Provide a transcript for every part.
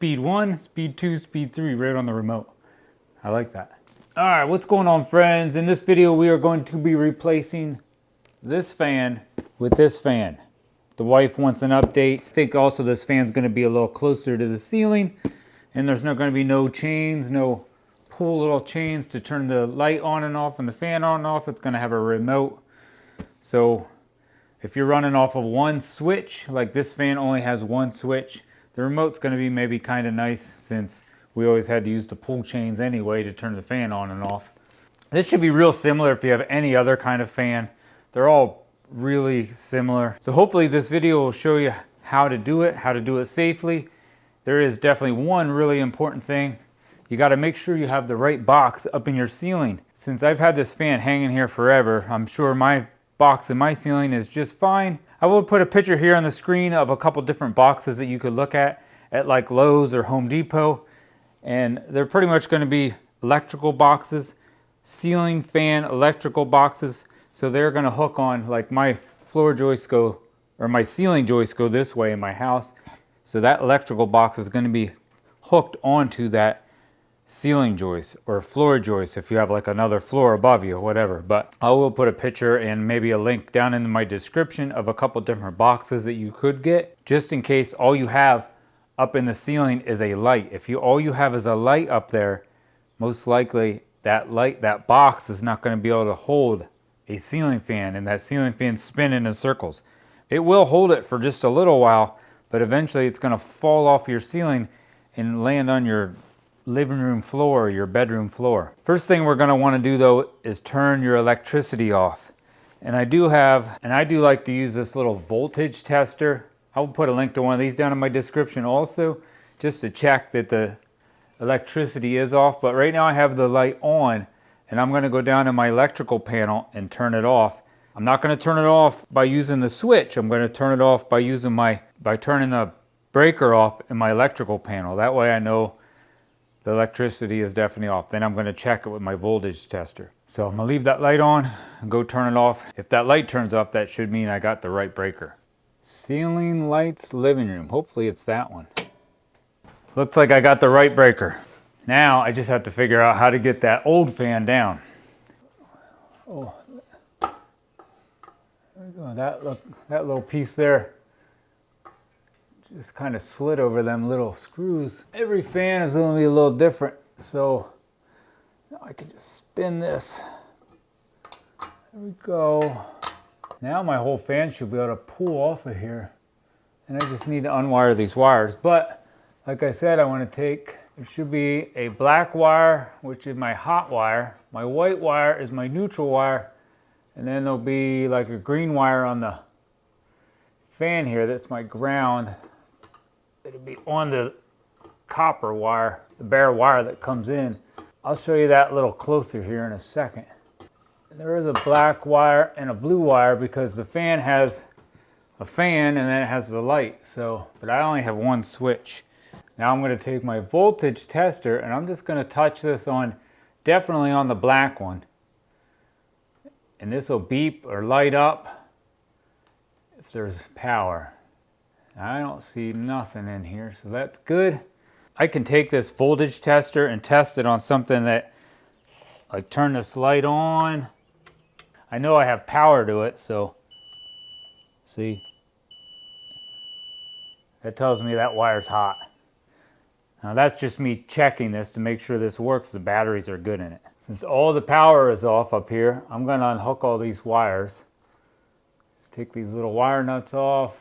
speed 1, speed 2, speed 3 right on the remote. I like that. All right, what's going on, friends? In this video, we are going to be replacing this fan with this fan. The wife wants an update. I think also this fan's going to be a little closer to the ceiling, and there's not going to be no chains, no pull little chains to turn the light on and off and the fan on and off. It's going to have a remote. So if you're running off of one switch, like this fan only has one switch, the remote's going to be maybe kind of nice since we always had to use the pull chains anyway to turn the fan on and off. This should be real similar if you have any other kind of fan. They're all really similar. So hopefully this video will show you how to do it safely. There is definitely one really important thing. You got to make sure you have the right box up in your ceiling. Since I've had this fan hanging here forever, I'm sure my box in my ceiling is just fine. I will put a picture here on the screen of a couple different boxes that you could look at like Lowe's or Home Depot. And they're pretty much going to be electrical boxes, ceiling fan electrical boxes. So they're going to hook on, like my floor joists go, or my ceiling joists go this way in my house. So that electrical box is going to be hooked onto that ceiling joist or floor joist if you have like another floor above you or whatever. But I will put a picture and maybe a link down in my description of a couple different boxes that you could get, just in case all you have up in the ceiling is a light. If all you have is a light up there, most likely that box is not going to be able to hold a ceiling fan, and that ceiling fan spinning in circles. It will hold it for just a little while, but eventually it's going to fall off your ceiling and land on your living room floor or your bedroom floor. First thing we're going to want to do though is turn your electricity off. And I do like to use this little voltage tester. I will put a link to one of these down in my description also, just to check that the electricity is off. But right now I have the light on, and I'm going to go down to my electrical panel and turn it off. I'm not going to turn it off by using the switch. I'm going to turn it off by turning the breaker off in my electrical panel. That way I know the electricity is definitely off. Then I'm going to check it with my voltage tester. So I'm going to leave that light on and go turn it off. If that light turns off, that should mean I got the right breaker. Ceiling lights living room. Hopefully it's that one. Looks like I got the right breaker. Now I just have to figure out how to get that old fan down. Oh, there we go. That little piece there just kind of slid over them little screws. Every fan is going to be a little different, so now I can just spin this. There we go. Now my whole fan should be able to pull off of here, and I just need to unwire these wires. But like I said, I want to take, there should be a black wire, which is my hot wire. My white wire is my neutral wire, and then there'll be like a green wire on the fan here. That's my ground. It'll be on the copper wire, the bare wire that comes in. I'll show you that a little closer here in a second. There is a black wire and a blue wire because the fan has a fan and then it has the light. So, but I only have one switch. Now I'm going to take my voltage tester and I'm just going to touch this on, definitely on the black one. And this will beep or light up if there's power. I don't see nothing in here, so that's good. I can take this voltage tester and test it on something that, like turn this light on. I know I have power to it, so see, that tells me that wire's hot. Now that's just me checking this to make sure this works, the batteries are good in it. Since all the power is off up here, I'm going to unhook all these wires. Just take these little wire nuts off.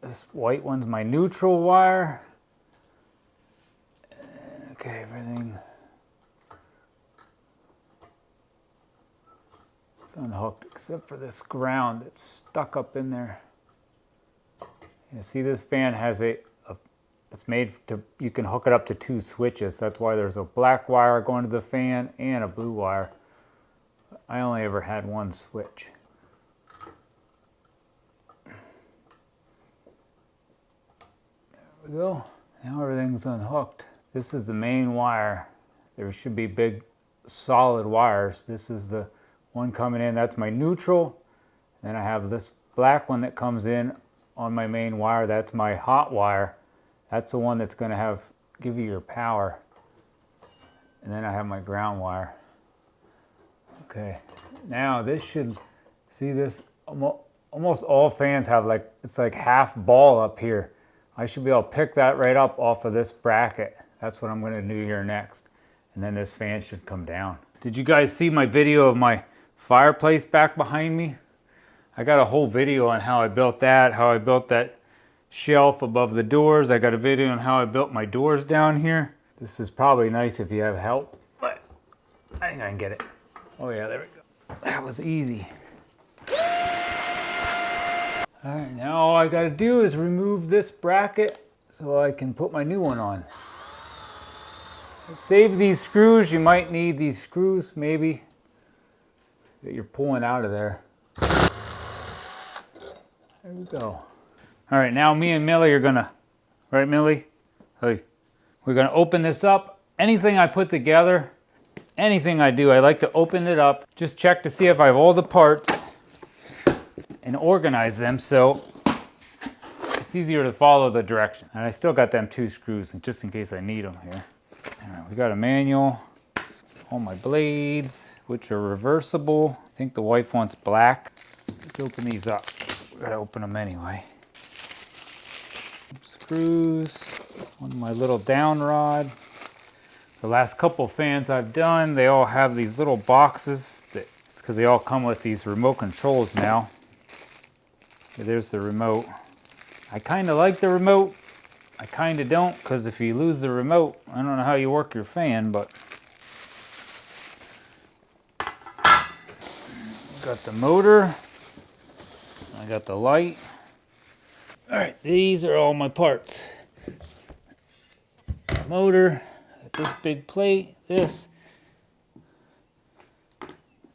This white one's my neutral wire. Okay, everything is unhooked except for this ground that's stuck up in there. You see this fan has it's made to, you can hook it up to two switches. That's why there's a black wire going to the fan and a blue wire. I only ever had one switch. There we go. Now everything's unhooked. This is the main wire. There should be big solid wires. This is the one coming in. That's my neutral. Then I have this black one that comes in on my main wire. That's my hot wire. That's the one that's going to give you your power. And then I have my ground wire. Okay, now this should, see this, almost all fans have like, it's like half ball up here. I should be able to pick that right up off of this bracket. That's what I'm going to do here next. And then this fan should come down. Did you guys see my video of my fireplace back behind me? I got a whole video on how I built that shelf above the doors. I got a video on how I built my doors down here. This is probably nice if you have help, but I think I can get it. Oh yeah, there we go. That was easy. All right, now all I gotta do is remove this bracket so I can put my new one on. Save these screws. You might need these screws maybe that you're pulling out of there. There we go. All right, now me and Millie are gonna, right Millie? Hey. We're gonna open this up. Anything I put together, anything I do, I like to open it up, just check to see if I have all the parts and organize them so it's easier to follow the direction. And I still got them 2 screws just in case I need them here. All right, we got a manual, all my blades, which are reversible. I think the wife wants black. Let's open these up. We gotta open them anyway. Screws on my little down rod. The last couple fans I've done, they all have these little boxes. It's because they all come with these remote controls now. Okay, there's the remote. I kind of like the remote. I kind of don't, because if you lose the remote, I don't know how you work your fan, but got the motor. I got the light. All right, these are all my parts. The motor, this big plate, this.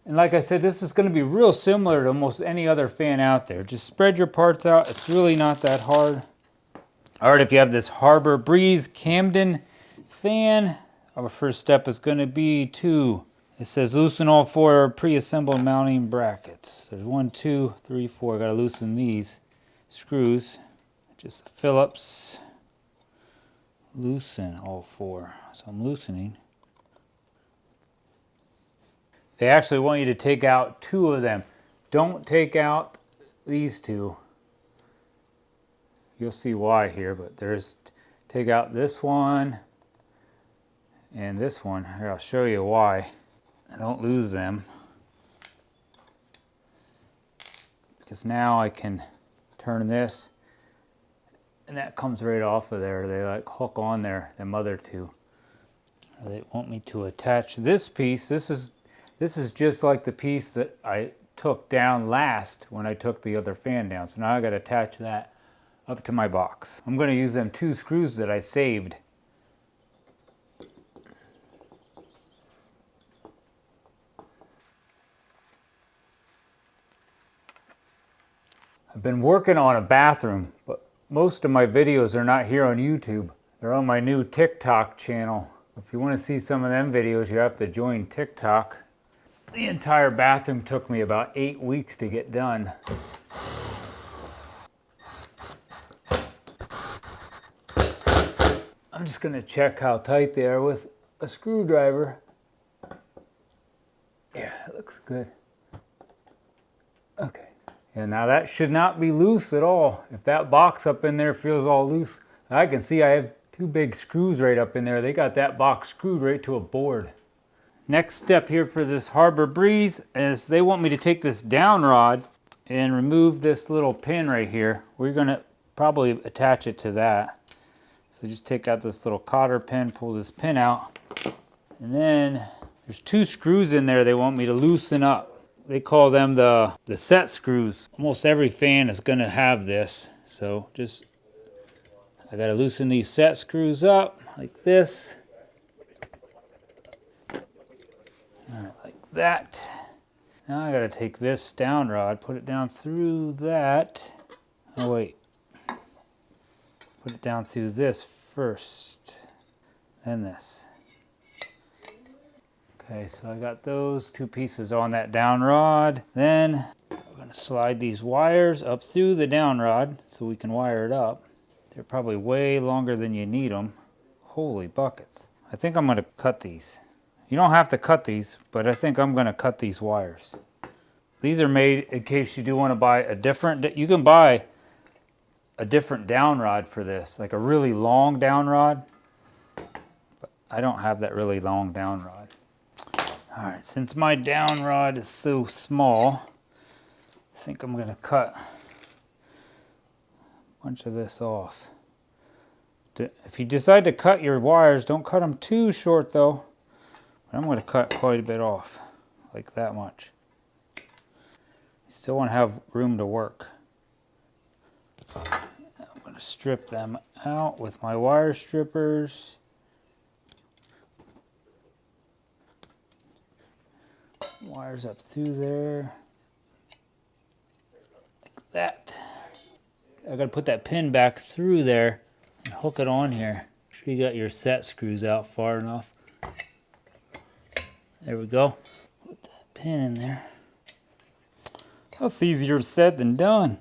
And like I said, this is going to be real similar to almost any other fan out there. Just spread your parts out. It's really not that hard. All right, if you have this Harbor Breeze Camden fan, our first step is going to be it says loosen all 4 pre-assembled mounting brackets. There's 1, 2, 3, 4. I got to loosen these screws. Just Phillips. Loosen all 4. So I'm loosening. They actually want you to take out 2 of them. Don't take out these 2. You'll see why here, but take out this one and this one. Here, I'll show you why. I don't lose them. Because now I can turn this and that comes right off of there. They like hook on there, them other 2. They want me to attach this piece. This is just like the piece that I took down last when I took the other fan down. So now I got to attach that up to my box. I'm going to use them 2 screws that I saved. I've been working on a bathroom, but most of my videos are not here on YouTube. They're on my new TikTok channel. If you want to see some of them videos, you have to join TikTok. The entire bathroom took me about 8 weeks to get done. I'm just going to check how tight they are with a screwdriver. Yeah, it looks good. Okay. And now that should not be loose at all. If that box up in there feels all loose, I can see I have 2 big screws right up in there. They got that box screwed right to a board. Next step here for this Harbor Breeze is they want me to take this down rod and remove this little pin right here. We're going to probably attach it to that. So just take out this little cotter pin, pull this pin out, and then there's 2 screws in there they want me to loosen up. They call them the set screws. Almost every fan is going to have this. So I got to loosen these set screws up like this. All right, like that. Now I got to take this down rod, put it down through that. Oh wait. Put it down through this first, then this. Okay, so I got those 2 pieces on that down rod. Then We're going to slide these wires up through the down rod so we can wire it up. They're probably way longer than you need them. Holy buckets. I think I'm going to cut these. You don't have to cut these, but I think I'm going to cut these wires. These are made in case you do want to buy a different, you can buy a different down rod for this, like a really long down rod. But I don't have that really long down rod. All right, since my down rod is so small, I think I'm going to cut a bunch of this off. If you decide to cut your wires, don't cut them too short though. But I'm going to cut quite a bit off, like that much. You still want to have room to work. I'm going to strip them out with my wire strippers. Wires up through there. Like that. I got to put that pin back through there and hook it on here. Make sure you got your set screws out far enough. There we go. Put that pin in there. That's easier said than done.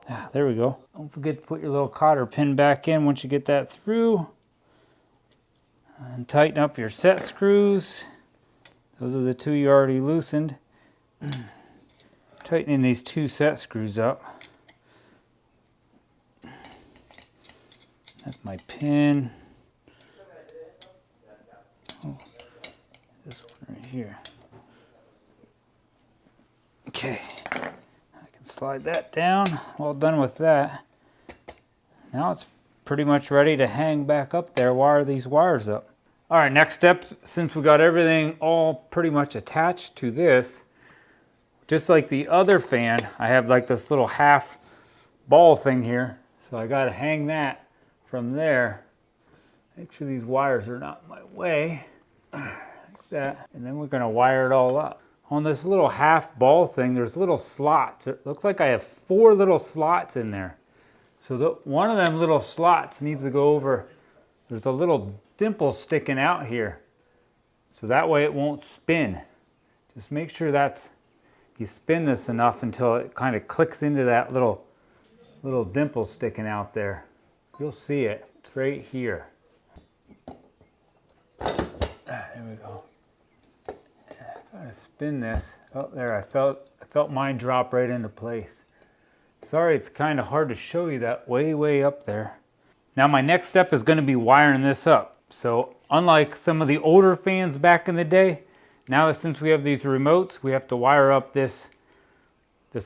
Ah, there we go. Don't forget to put your little cotter pin back in once you get that through. And tighten up your set screws. Those are the two you already loosened. Tightening these two set screws up. That's my pin. Oh, this one right here. Okay, I can slide that down. All done with that. Now it's pretty much ready to hang back up there, wire these wires up. All right, next step, since we got everything all pretty much attached to this, just like the other fan, I have like this little half ball thing here. So I got to hang that from there. Make sure these wires are not in my way, like that. And then we're going to wire it all up. On this little half ball thing, there's little slots. It looks like I have 4 little slots in there. So one of them little slots needs to go over. There's a little dimple sticking out here. So that way it won't spin. Just make sure you spin this enough until it kind of clicks into that little dimple sticking out there. You'll see it. It's right here. There we go. Gotta spin this. Oh, there, I felt mine drop right into place. Sorry, it's kind of hard to show you that way up there. Now my next step is going to be wiring this up. So unlike some of the older fans back in the day, now since we have these remotes, we have to wire up this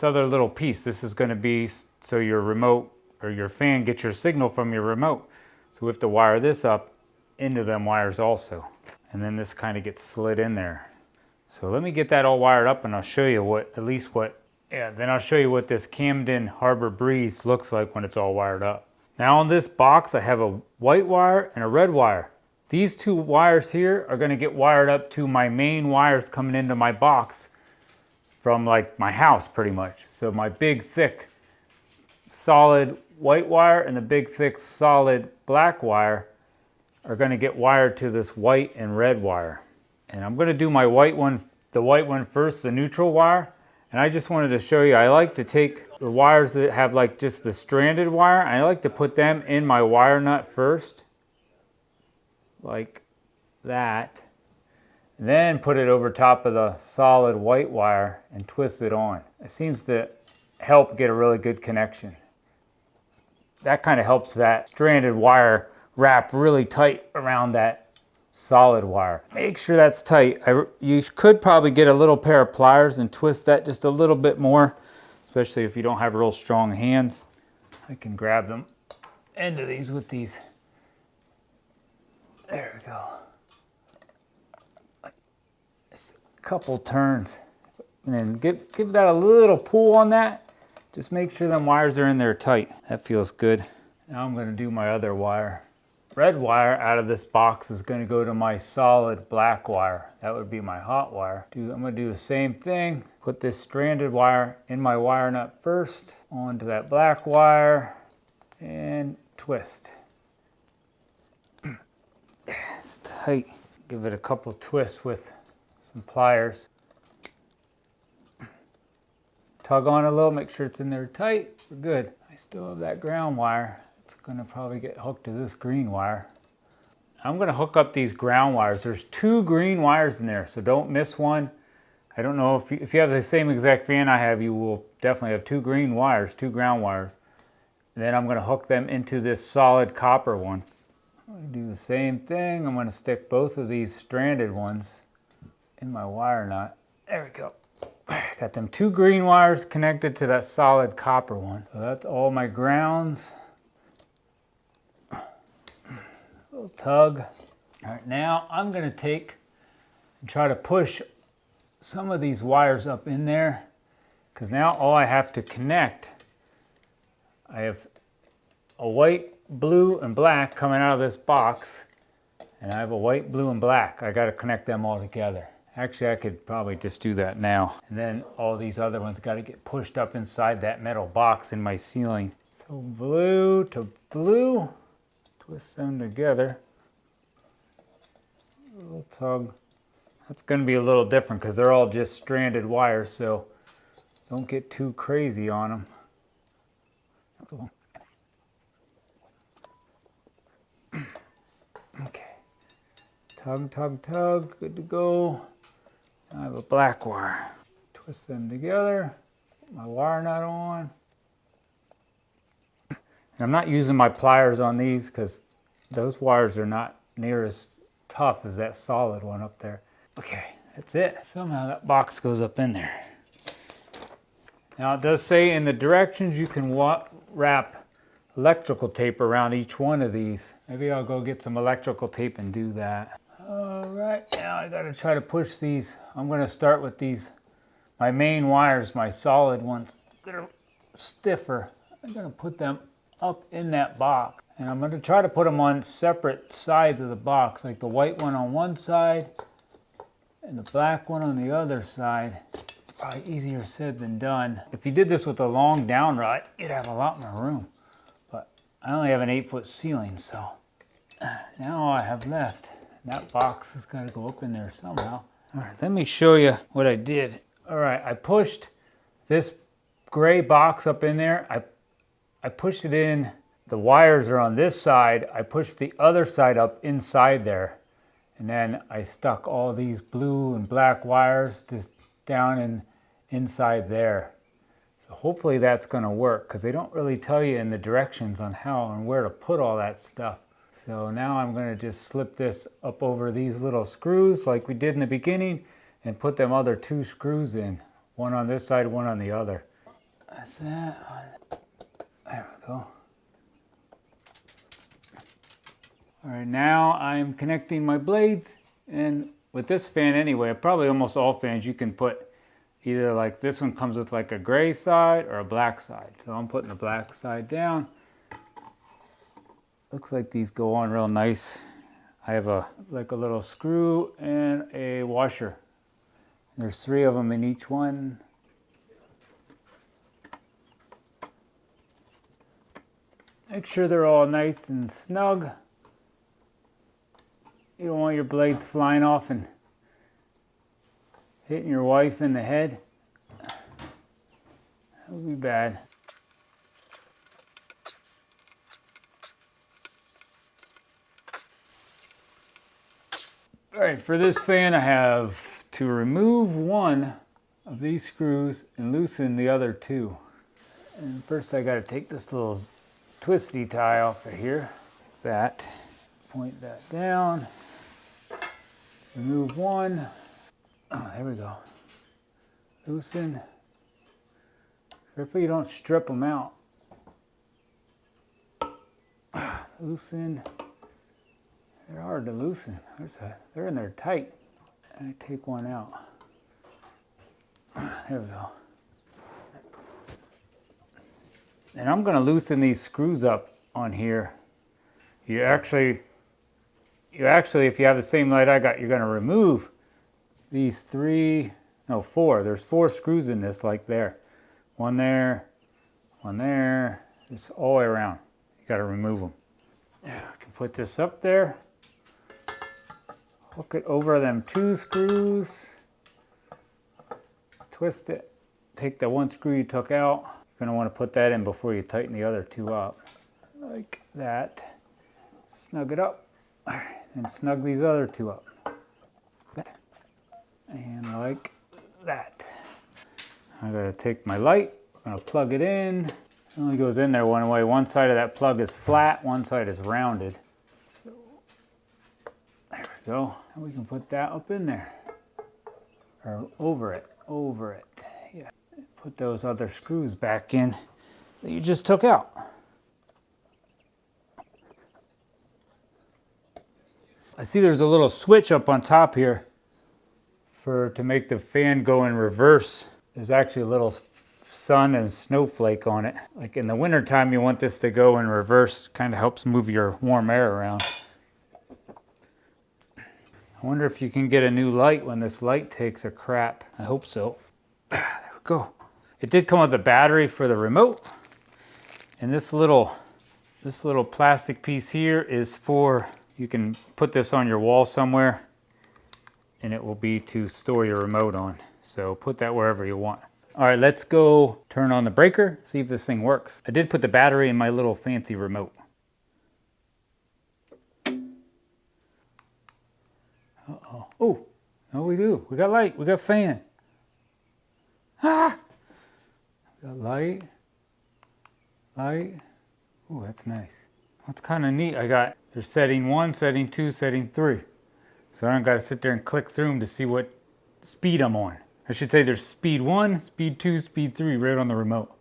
other little piece. This is going to be so your remote or your fan gets your signal from your remote. So we have to wire this up into them wires also. And then this kind of gets slid in there. So let me get that all wired up and I'll show you then I'll show you what this Camden Harbor Breeze looks like when it's all wired up. Now on this box, I have a white wire and a red wire. These 2 wires here are going to get wired up to my main wires coming into my box from like my house pretty much. So my big thick solid white wire and the big thick solid black wire are going to get wired to this white and red wire. And I'm going to do my the white one first, the neutral wire. And I just wanted to show you, I like to take the wires that have like just the stranded wire, and I like to put them in my wire nut first, like that. And then put it over top of the solid white wire and twist it on. It seems to help get a really good connection. That kind of helps that stranded wire wrap really tight around that solid wire. Make sure that's tight. You could probably get a little pair of pliers and twist that just a little bit more, especially if you don't have real strong hands. I can grab them end of these with these. There we go. Just a couple turns. And then give that a little pull on that. Just make sure them wires are in there tight. That feels good. Now I'm going to do my other wire. Red wire out of this box is going to go to my solid black wire. That would be my hot wire. I'm going to do the same thing. Put this stranded wire in my wire nut first, onto that black wire, and twist. It's tight. Give it a couple twists with some pliers. Tug on it a little, make sure it's in there tight. We're good. I still have that ground wire. It's gonna probably get hooked to this green wire. I'm gonna hook up these ground wires. There's 2 green wires in there, so don't miss one. I don't know if you have the same exact fan I have, you will definitely have 2 green wires, 2 ground wires. And then I'm gonna hook them into this solid copper one. I'm gonna do the same thing. I'm gonna stick both of these stranded ones in my wire nut. There we go. Got them 2 green wires connected to that solid copper one. So that's all my grounds. Little tug. All right, now I'm gonna take and try to push some of these wires up in there, because now all I have to connect, I have a white, blue, and black coming out of this box, and I have a white, blue, and black. I got to connect them all together. Actually, I could probably just do that now. And then all these other ones got to get pushed up inside that metal box in my ceiling. So blue to blue, twist them together. A little tug. That's going to be a little different because they're all just stranded wires, so don't get too crazy on them. Okay. Tug, tug, tug. Good to go. Now I have a black wire. Twist them together. Put my wire nut on. And I'm not using my pliers on these because those wires are not near as tough as that solid one up there. Okay, that's it. Somehow that box goes up in there. Now it does say in the directions you can wrap electrical tape around each one of these. Maybe I'll go get some electrical tape and do that. All right, now I gotta try to push these. I'm gonna start with these, my main wires, my solid ones that are stiffer. I'm gonna put them up in that box. And I'm gonna try to put them on separate sides of the box, like the white one on one side and the black one on the other side. Probably easier said than done. If you did this with a long down rod, you'd have a lot more room. But I only have an 8-foot ceiling, so now all I have left. That box has got to go up in there somehow. All right, let me show you what I did. All right, I pushed this gray box up in there. I pushed it in. The wires are on this side. I pushed the other side up inside there. And then I stuck all these blue and black wires just down and inside there. So hopefully that's going to work, because they don't really tell you in the directions on how and where to put all that stuff. So now I'm going to just slip this up over these little screws like we did in the beginning and put them other 2 screws in. One on this side, one on the other. That's that. There we go. All right, now I'm connecting my blades, and with this fan anyway, probably almost all fans, you can put either, like this one comes with like a gray side or a black side. So I'm putting the black side down. Looks like these go on real nice. I have like a little screw and a washer. There's 3 of them in each one. Make sure they're all nice and snug. You don't want your blades flying off and hitting your wife in the head. That would be bad. All right, for this fan I have to remove one of these screws and loosen the other 2. And first I got to take this little twisty tie off of here. That. Point that down. Remove one. Oh, there we go. Loosen. Careful you don't strip them out. Loosen. They're hard to loosen. They're in there tight. And I take one out. There we go. And I'm going to loosen these screws up on here. You actually, if you have the same light I got, you're going to remove these 4. There's 4 screws in this, like there. One there, just all the way around. You got to remove them. Yeah, I can put this up there. Hook it over them 2 screws. Twist it take that one screw you took out. You're gonna want to put that in before you tighten the other two up. Like that. Snug it up. And snug these other two up. And like that. I gotta take my light, I'm gonna plug it in. It only goes in there one way. One side of that plug is flat, one side is rounded. So there we go. And we can put that up in there. Or over it. Yeah. Put those other screws back in that you just took out. I see there's a little switch up on top here to make the fan go in reverse. There's actually a little sun and snowflake on it. Like in the wintertime, you want this to go in reverse. Kind of helps move your warm air around. I wonder if you can get a new light when this light takes a crap. I hope so. There we go. It did come with a battery for the remote. And this little plastic piece here is for, you can put this on your wall somewhere and it will be to store your remote on. So put that wherever you want. All right, let's go turn on the breaker, see if this thing works. I did put the battery in my little fancy remote. Uh-oh. Oh, no we do. We got light, we got fan. Ah! We got light. Oh, that's nice. That's kind of neat. There's setting 1, setting 2, setting 3. So I don't got to sit there and click through them to see what speed I'm on. I should say there's speed 1, speed 2, speed 3 right on the remote.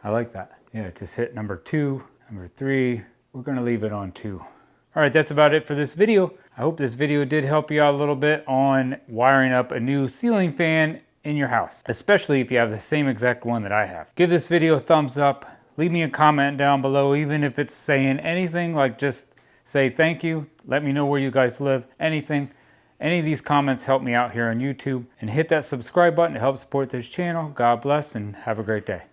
I like that. Yeah, just hit number 2, number 3. We're going to leave it on 2. All right, that's about it for this video. I hope this video did help you out a little bit on wiring up a new ceiling fan in your house, especially if you have the same exact one that I have. Give this video a thumbs up. Leave me a comment down below, even if it's saying anything, like just say thank you. Let me know where you guys live, anything. Any of these comments help me out here on YouTube. And hit that subscribe button to help support this channel. God bless and have a great day.